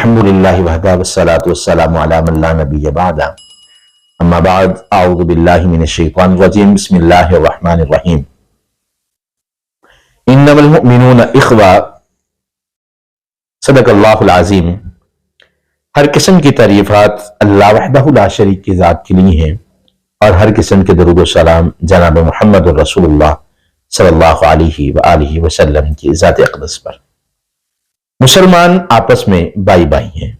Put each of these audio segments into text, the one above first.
الحمدللہ وحدہ والصلاة والسلام علی من لا نبی بعد اما بعد اعوذ باللہ من الشیطان الرجیم بسم اللہ الرحمن الرحیم انما المؤمنون اخوہ صدق اللہ العظیم۔ ہر قسم کی تعریفات اللہ وحدہ لا شریک کی ذات کے لیے ہیں اور ہر قسم کے درود و سلام جناب محمد رسول اللہ صلی اللہ علیہ وآلہ وسلم کی ذات اقدس پر۔ مسلمان آپس میں بائی بائی ہیں۔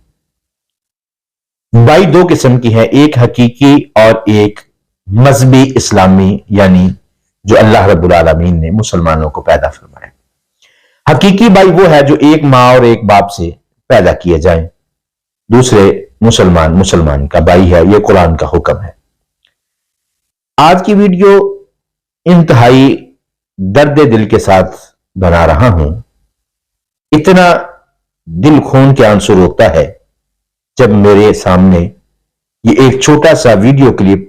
بائی دو قسم کی ہے، ایک حقیقی اور ایک مذہبی اسلامی، یعنی جو اللہ رب العالمین نے مسلمانوں کو پیدا فرمایا۔ حقیقی بائی وہ ہے جو ایک ماں اور ایک باپ سے پیدا کیے جائیں، دوسرے مسلمان کا بائی ہے، یہ قرآن کا حکم ہے۔ آج کی ویڈیو انتہائی درد دل کے ساتھ بنا رہا ہوں۔ اتنا دل خون کے آنسو روتا ہے جب میرے سامنے یہ ایک چھوٹا سا ویڈیو کلپ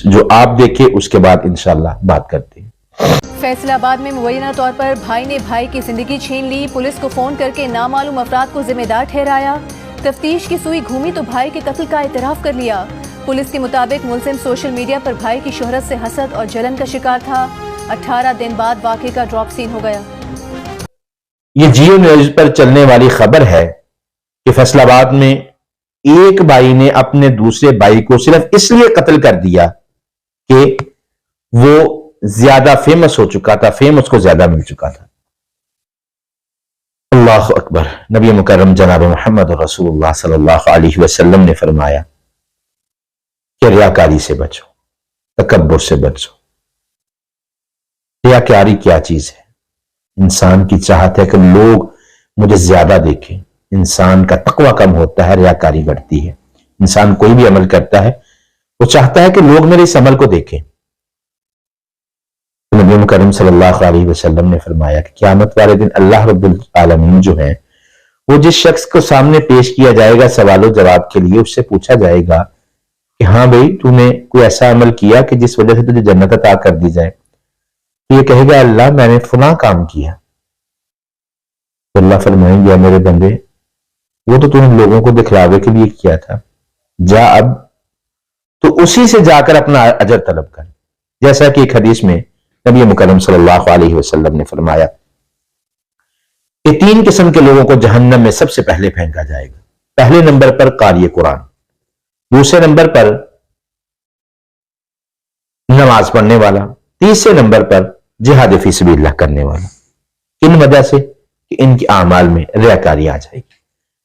جو آپ دیکھیں، اس کے بعد انشاءاللہ بات کرتے ہیں۔ فیصل آباد میں مبینہ طور پر بھائی نے بھائی کی زندگی چھین لی، پولیس کو فون کر کے نامعلوم افراد کو ذمہ دار ٹھہرایا۔ تفتیش کی سوئی گھومی تو بھائی کے قتل کا اعتراف کر لیا۔ پولیس کے مطابق ملزم سوشل میڈیا پر بھائی کی شہرت سے حسد اور جلن کا شکار تھا۔ 18 دن بعد واقعے کا ڈراپ سین ہو گیا۔ یہ جیو نیوز پر چلنے والی خبر ہے کہ فیصل آباد میں ایک بھائی نے اپنے دوسرے بھائی کو صرف اس لیے قتل کر دیا کہ وہ زیادہ فیمس ہو چکا تھا، فیم اس کو زیادہ مل چکا تھا۔ اللہ اکبر۔ نبی مکرم جناب محمد رسول اللہ صلی اللہ علیہ وسلم نے فرمایا کہ ریاکاری سے بچو، تکبر سے بچو۔ ریاکاری کیا چیز ہے؟ انسان کی چاہت ہے کہ لوگ مجھے زیادہ دیکھیں، انسان کا تقوی کم ہوتا ہے، ریاکاری بڑھتی ہے۔ انسان کوئی بھی عمل کرتا ہے وہ چاہتا ہے کہ لوگ میرے اس عمل کو دیکھیں۔ نبی مکرم صلی اللہ علیہ وسلم نے فرمایا کہ قیامت والے دن اللہ رب العالمین جو ہیں وہ جس شخص کو سامنے پیش کیا جائے گا سوال و جواب کے لیے، اس سے پوچھا جائے گا کہ ہاں بھائی تو نے کوئی ایسا عمل کیا کہ جس وجہ سے تجھے جنت عطا کر دی جائے؟ یہ کہے گا اللہ میں نے فلاں کام کیا۔ تو اللہ فرمائیں گے میرے بندے وہ تو تم لوگوں کو دکھلاوے کے لیے کیا تھا، جا اب تو اسی سے جا کر اپنا اجر طلب کر۔ جیسا کہ ایک حدیث میں نبی مکرم صلی اللہ علیہ وسلم نے فرمایا کہ 3 قسم کے لوگوں کو جہنم میں سب سے پہلے پھینکا جائے گا۔ پہلے نمبر پر قاری قرآن، دوسرے نمبر پر نماز پڑھنے والا، تیسرے نمبر پر جہاد فی سبیل اللہ کرنے والا۔ کن وجہ سے؟ کہ ان کی اعمال میں ریاکاری آ جائے گی۔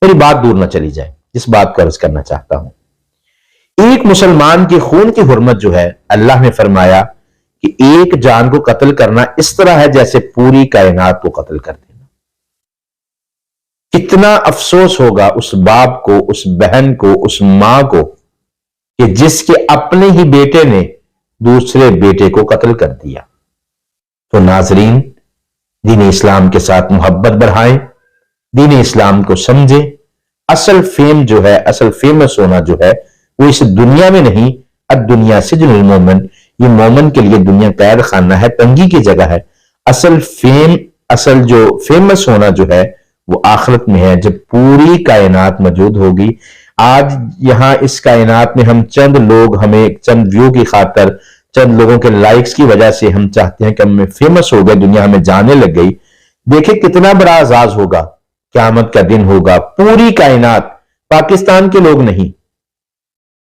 میری بات دور نہ چلی جائے، جس بات کو عرض کرنا چاہتا ہوں، ایک مسلمان کے خون کی حرمت جو ہے، اللہ نے فرمایا کہ ایک جان کو قتل کرنا اس طرح ہے جیسے پوری کائنات کو قتل کر دینا۔ کتنا افسوس ہوگا اس باپ کو، اس بہن کو، اس ماں کو کہ جس کے اپنے ہی بیٹے نے دوسرے بیٹے کو قتل کر دیا۔ تو ناظرین، دین اسلام کے ساتھ محبت بڑھائیں، دین اسلام کو سمجھیں۔ اصل فیم جو ہے، اصل فیمس ہونا جو ہے وہ اس دنیا میں نہیں، الدنیا سجن المومن، یہ مومن کے لیے دنیا قید خانہ ہے، تنگی کی جگہ ہے۔ اصل فیم، اصل جو فیمس ہونا جو ہے وہ آخرت میں ہے، جب پوری کائنات موجود ہوگی۔ آج یہاں اس کائنات میں ہم چند لوگ، ہمیں چند ویو کی خاطر، چند لوگوں کے لائکس کی وجہ سے ہم چاہتے ہیں کہ ہم فیمس ہو گئے، دنیا ہمیں جانے لگ گئی۔ دیکھیں کتنا بڑا اعزاز ہوگا، قیامت کا دن ہوگا، پوری کائنات، پاکستان کے لوگ نہیں،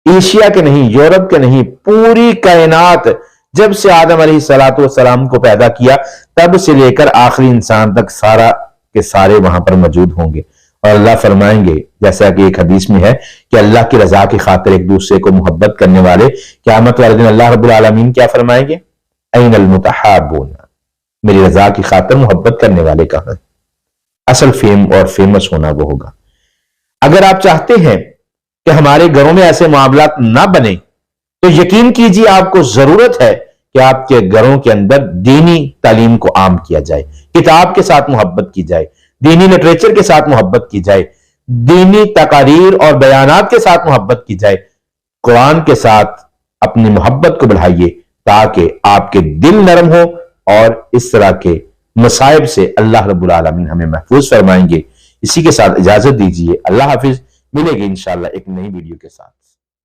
ایشیا کے نہیں، یورپ کے نہیں، پوری کائنات جب سے آدم علیہ السلام کو پیدا کیا تب سے لے کر آخری انسان تک سارا کے سارے وہاں پر موجود ہوں گے۔ اور اللہ فرمائیں گے جیسا کہ ایک حدیث میں ہے کہ اللہ کی رضا کی خاطر ایک دوسرے کو محبت کرنے والے قیامت والے دن اللہ رب العالمین کیا فرمائیں گے؟ این المتحابون، میری رضا کی خاطر محبت کرنے والے کہاں؟ اصل فیم اور فیمس ہونا وہ ہوگا۔ اگر آپ چاہتے ہیں کہ ہمارے گھروں میں ایسے معاملات نہ بنے تو یقین کیجیے آپ کو ضرورت ہے کہ آپ کے گھروں کے اندر دینی تعلیم کو عام کیا جائے، کتاب کے ساتھ محبت کی جائے، دینی لٹریچر کے ساتھ محبت کی جائے، دینی تقاریر اور بیانات کے ساتھ محبت کی جائے۔ قرآن کے ساتھ اپنی محبت کو بڑھائیے تاکہ آپ کے دل نرم ہو اور اس طرح کے مصائب سے اللہ رب العالمین ہمیں محفوظ فرمائیں گے۔ اسی کے ساتھ اجازت دیجیے. اللہ حافظ. ملے گی انشاءاللہ ایک نئی ویڈیو کے ساتھ.